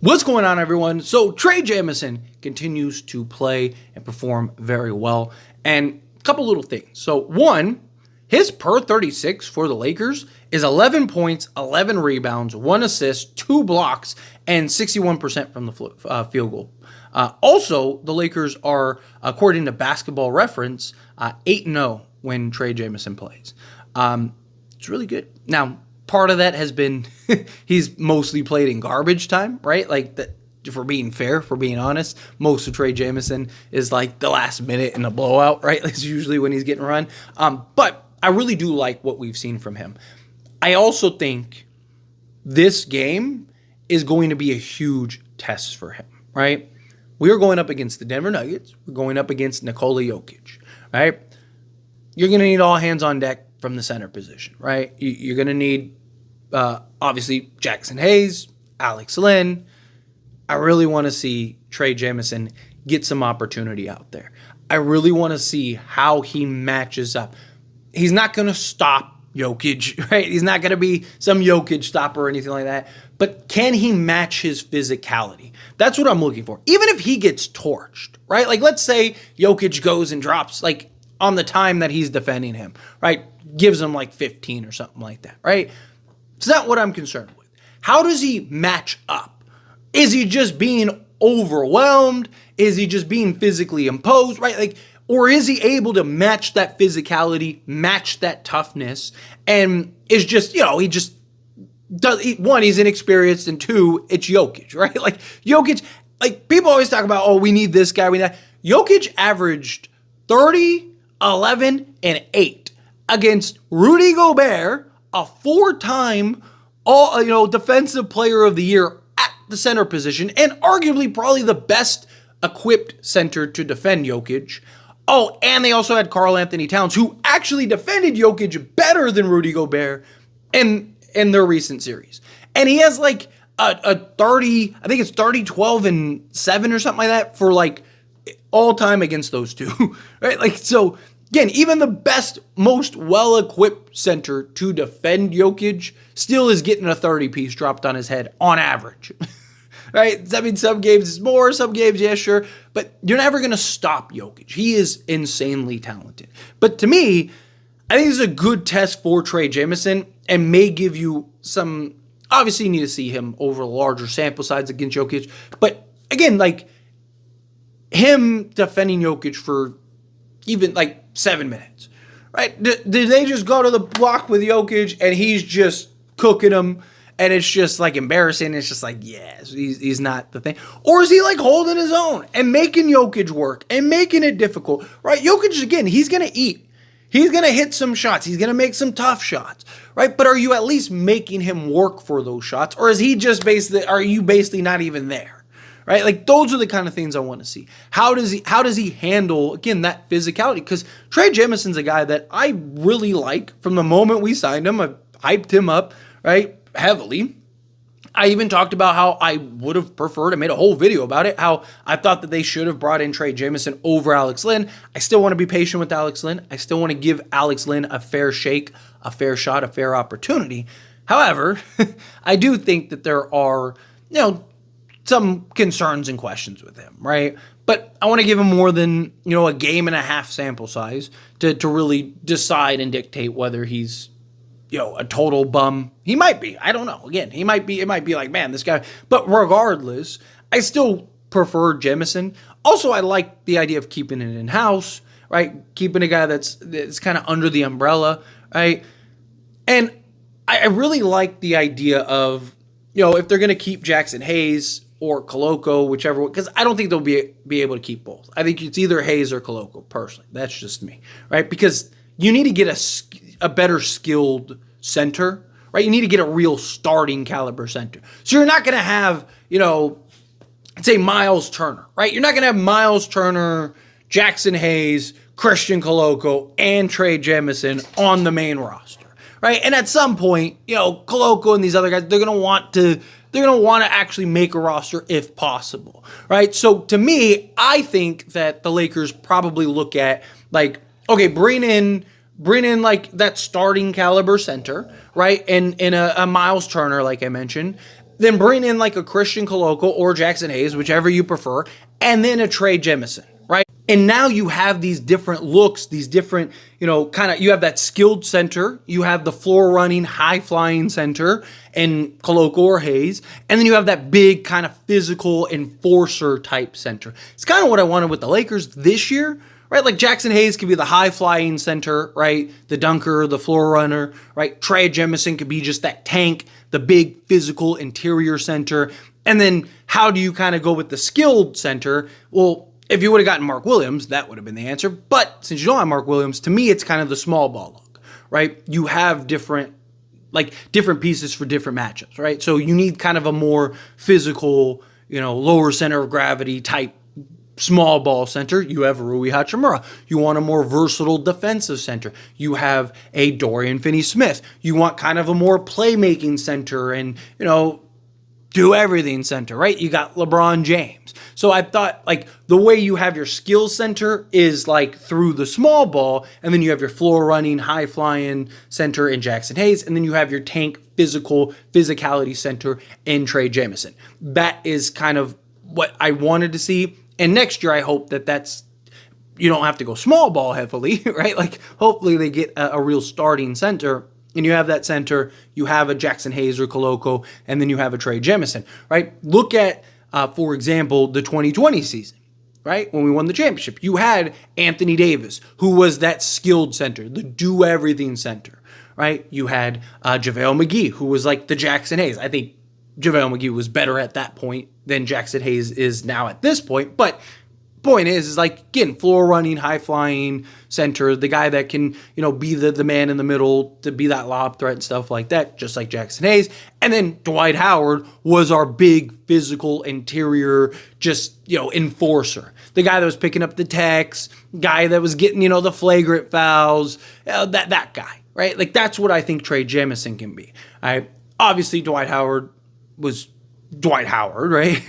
What's going on, everyone? So Trey Jemison continues to play and perform very well. And a couple little things. So one, his per 36 for the Lakers is 11 points, 11 rebounds, 1 assist, 2 blocks, and 61% from the field goal. Also, the Lakers are, according to Basketball Reference, 8-0 when Trey Jemison plays. It's really good. Now, part of that has been he's mostly played in garbage time, right? Like, that, for being fair, for being honest, most of Trey Jemison is like the last minute in a blowout, right? It's usually when he's getting run. But I really do like what we've seen from him. I also think this game is going to be a huge test for him, right? We are going up against the Denver Nuggets. We're going up against Nikola Jokic, right? You're going to need all hands on deck from the center position, right? You're going to need, obviously, Jackson Hayes, Alex Len. I really want to see Trey Jemison get some opportunity out there. I really want to see how he matches up. He's not going to stop Jokic, right? He's not going to be some Jokic stopper or anything like that. But can he match his physicality? That's what I'm looking for. Even if he gets torched, right? Like, let's say Jokic goes and drops, like, on the time that he's defending him, right? Gives him like 15 or something like that, right? It's not what I'm concerned with. How does he match up? Is he just being overwhelmed? Is he just being physically imposed, right? Like, or is he able to match that physicality, match that toughness, and is just, he just does, one, he's inexperienced, and two, it's Jokic, right? Like, Jokic, like, people always talk about, oh, we need this guy, we need that. Jokic averaged 30, 11, and 8 against Rudy Gobert, a 4-time defensive player of the year at the center position, and arguably probably the best equipped center to defend Jokic. Oh, and they also had Karl Anthony Towns, who actually defended Jokic better than Rudy Gobert in their recent series. And he has like a 30, I think it's 30, 12, and 7 or something like that for like all time against those two, right? Like, so again, even the best, most well-equipped center to defend Jokic still is getting a 30-piece dropped on his head on average, right? I mean, some games it's more, some games, yeah, sure, but you're never going to stop Jokic. He is insanely talented. But to me, I think this is a good test for Trey Jemison and may give you some, obviously you need to see him over larger sample size against Jokic, but again, like, him defending Jokic for even like 7 minutes, right? Did they just go to the block with Jokic and he's just cooking them and it's just like embarrassing? It's just like, yes, he's not the thing. Or is he like holding his own and making Jokic work and making it difficult, right? Jokic, again, he's going to eat. He's going to hit some shots. He's going to make some tough shots, right? But are you at least making him work for those shots? Or is he just are you basically not even there? Right? Like, those are the kind of things I want to see. How does he handle, again, that physicality? Because Trey Jemison's a guy that I really like from the moment we signed him. I hyped him up, right, heavily. I even talked about how I would have preferred, I made a whole video about it, how I thought that they should have brought in Trey Jemison over Alex Len. I still want to be patient with Alex Len. I still want to give Alex Len a fair shake, a fair shot, a fair opportunity. However, I do think that there are, some concerns and questions with him, right? But I want to give him more than, a game and a half sample size to really decide and dictate whether he's, a total bum. He might be. I don't know. Again, it might be like, man, this guy. But regardless, I still prefer Jemison. Also, I like the idea of keeping it in-house, right? Keeping a guy that's kind of under the umbrella, right? And I really like the idea of, if they're going to keep Jackson Hayes or Koloko, whichever one, because I don't think they'll be able to keep both. I think it's either Hayes or Koloko, personally. That's just me, right? Because you need to get a better skilled center, right? You need to get a real starting caliber center. So you're not going to have, say Miles Turner, right? You're not going to have Miles Turner, Jackson Hayes, Christian Koloko, and Trey Jemison on the main roster, right? And at some point, Koloko and these other guys, they're going to want to actually make a roster if possible, right? So to me, I think that the Lakers probably look at like, okay, bring in like that starting caliber center, right? And a Miles Turner, like I mentioned, then bring in like a Christian Koloko or Jackson Hayes, whichever you prefer, and then a Trey Jemison, right? And now you have these different looks, these different, you have that skilled center, you have the floor running, high flying center and Koloko or Hayes, and then you have that big kind of physical enforcer type center. It's kind of what I wanted with the Lakers this year, right? Like Jackson Hayes could be the high flying center, right? The dunker, the floor runner, right? Trey Jemison could be just that tank, the big physical interior center. And then how do you kind of go with the skilled center? Well, if you would have gotten Mark Williams, that would have been the answer. But since you don't have Mark Williams, to me, it's kind of the small ball look, right? You have different pieces for different matchups, right? So you need kind of a more physical, lower center of gravity type small ball center. You have Rui Hachimura. You want a more versatile defensive center. You have a Dorian Finney-Smith. You want kind of a more playmaking center and, do everything center, right? You got LeBron James. So I thought like the way you have your skill center is like through the small ball, and then you have your floor running, high flying center in Jackson Hayes, and then you have your tank physicality center in Trey Jemison. That is kind of what I wanted to see. And next year, I hope you don't have to go small ball heavily, right? Like hopefully they get a real starting center. And you have that center, you have a Jackson Hayes or Koloko, and then you have a Trey Jemison, right? Look at, for example, the 2020 season, right? When we won the championship, you had Anthony Davis, who was that skilled center, the do-everything center, right? You had JaVale McGee, who was like the Jackson Hayes. I think JaVale McGee was better at that point than Jackson Hayes is now at this point, but point is like, again, floor running, high flying center, the guy that can, be the man in the middle to be that lob threat and stuff like that, just like Jackson Hayes. And then Dwight Howard was our big physical interior, just, enforcer. The guy that was picking up the techs, guy that was getting, the flagrant fouls, that guy, right? Like that's what I think Trey Jemison can be. Obviously Dwight Howard was Dwight Howard, right?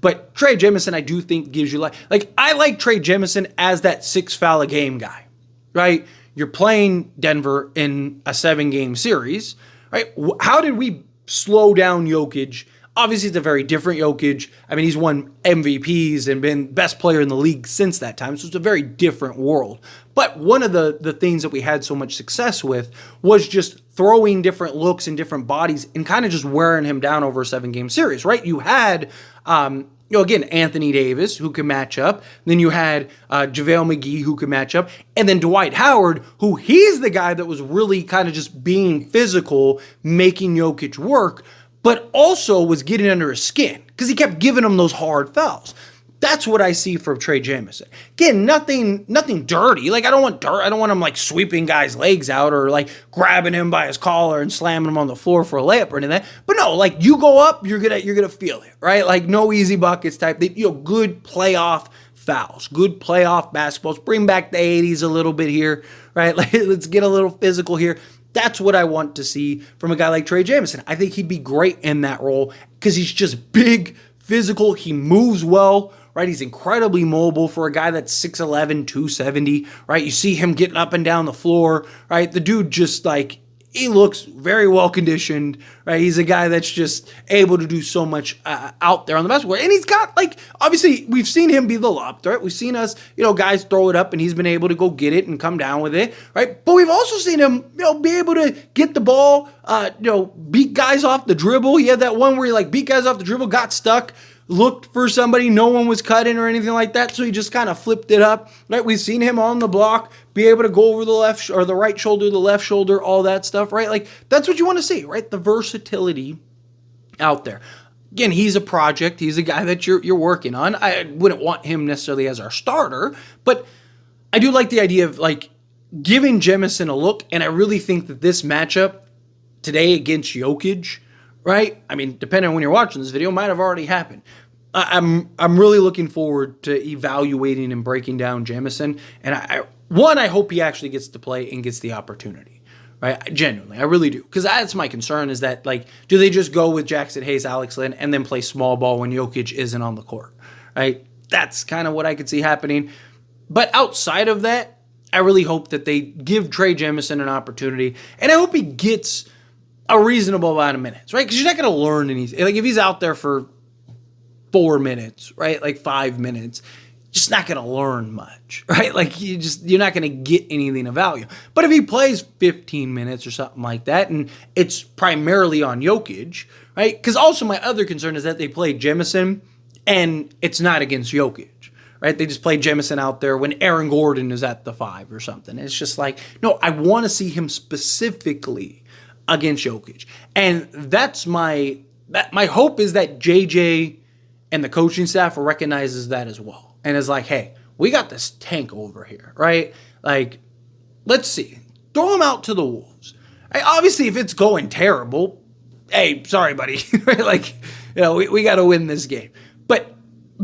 But Trey Jemison, I do think gives you like I like Trey Jemison as that 6 foul a game guy, right? You're playing Denver in a 7-game series, right? How did we slow down Jokic? Obviously, it's a very different Jokic. I mean, he's won MVPs and been best player in the league since that time, so it's a very different world. But one of the things that we had so much success with was just throwing different looks and different bodies and kind of just wearing him down over a 7-game series, right? You had, again, Anthony Davis, who could match up. Then you had JaVale McGee, who could match up. And then Dwight Howard, who he's the guy that was really kind of just being physical, making Jokic work, but also was getting under his skin because he kept giving him those hard fouls. That's what I see from Trey Jemison. Again, nothing dirty. Like I don't want dirt. I don't want him like sweeping guys' legs out or like grabbing him by his collar and slamming him on the floor for a layup or anything like that. But no, like you go up, you're gonna feel it, right? Like no easy buckets type. Good playoff fouls, good playoff basketballs. Bring back the 80s a little bit here, right? Like let's get a little physical here. That's what I want to see from a guy like Trey Jemison. I think he'd be great in that role because he's just big, physical. He moves well, right? He's incredibly mobile for a guy that's 6'11", 270, right? You see him getting up and down the floor, right? The dude just like, he looks very well conditioned, right? He's a guy that's just able to do so much out there on the basketball. And he's got like, obviously we've seen him be the lob threat. We've seen us, guys throw it up and he's been able to go get it and come down with it, right? But we've also seen him, be able to get the ball, beat guys off the dribble. He had that one where he like beat guys off the dribble, got stuck, looked for somebody, no one was cutting or anything like that, so he just kind of flipped it up, right? We've seen him on the block, be able to go over the left or the right shoulder, the left shoulder, all that stuff, right? Like, that's what you want to see, right? The versatility out there. Again, he's a project. He's a guy that you're working on. I wouldn't want him necessarily as our starter, but I do like the idea of, like, giving Jemison a look, and I really think that this matchup today against Jokic, right? I mean, depending on when you're watching this video, might have already happened. I'm really looking forward to evaluating and breaking down Jemison. And I hope he actually gets to play and gets the opportunity, right? Genuinely, I really do. Because that's my concern is that, like, do they just go with Jackson Hayes, Alex Len, and then play small ball when Jokic isn't on the court, right? That's kind of what I could see happening. But outside of that, I really hope that they give Trey Jemison an opportunity. And I hope he gets a reasonable amount of minutes, right? Because you're not going to learn anything. Like, if he's out there for 4 minutes, right? Like 5 minutes, just not going to learn much, right? Like, you're not going to get anything of value. But if he plays 15 minutes or something like that, and it's primarily on Jokic, right? Because also my other concern is that they play Jemison, and it's not against Jokic, right? They just play Jemison out there when Aaron Gordon is at the 5 or something. It's just like, no, I want to see him specifically against Jokic. And that's my hope, is that JJ and the coaching staff recognizes that as well. And is like, hey, we got this tank over here, right? Like, let's see. Throw him out to the Wolves. Right? Obviously, if it's going terrible, hey, sorry, buddy. Right? Like, we got to win this game. But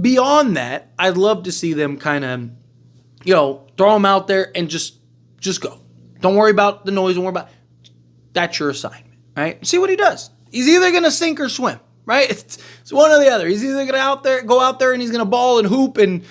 beyond that, I'd love to see them kind of, throw him out there and just go. Don't worry about the noise. Don't worry about that's your assignment, right? See what he does. He's either going to sink or swim. Right? It's one or the other. He's either going to go out there and he's going to ball and hoop and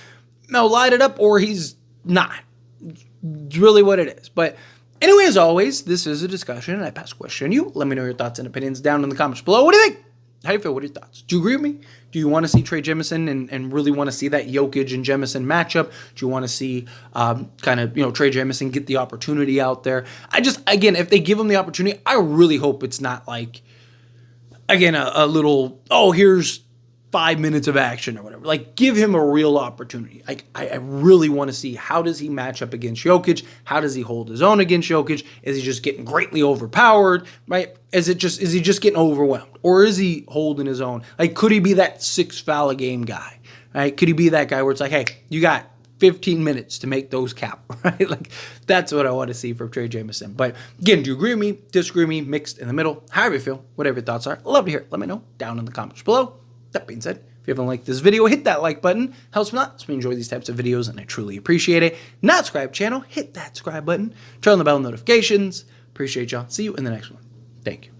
light it up, or he's not. It's really what it is. But anyway, as always, this is a discussion, and I pass the question on you. Let me know your thoughts and opinions down in the comments below. What do you think? How do you feel? What are your thoughts? Do you agree with me? Do you want to see Trey Jemison and really want to see that Jokic and Jemison matchup? Do you want to see Trey Jemison get the opportunity out there? Again, if they give him the opportunity, I really hope it's not like, again, a little, here's 5 minutes of action or whatever. Like, give him a real opportunity. I really want to see, how does he match up against Jokic? How does he hold his own against Jokic? Is he just getting greatly overpowered, right? Is he just getting overwhelmed? Or is he holding his own? Like, could he be that 6 foul a game guy, right? Could he be that guy where it's like, hey, you got 15 minutes to make those count, right? Like, that's what I want to see from Trey Jemison. But again, do you agree with me, disagree with me, mixed in the middle, however you feel, whatever your thoughts are? I'd love to hear it. Let me know down in the comments below. That being said, if you haven't liked this video, hit that like button. Helps me a lot. Helps me enjoy these types of videos, and I truly appreciate it. Not subscribe channel, hit that subscribe button. Turn on the bell notifications. Appreciate y'all. See you in the next one. Thank you.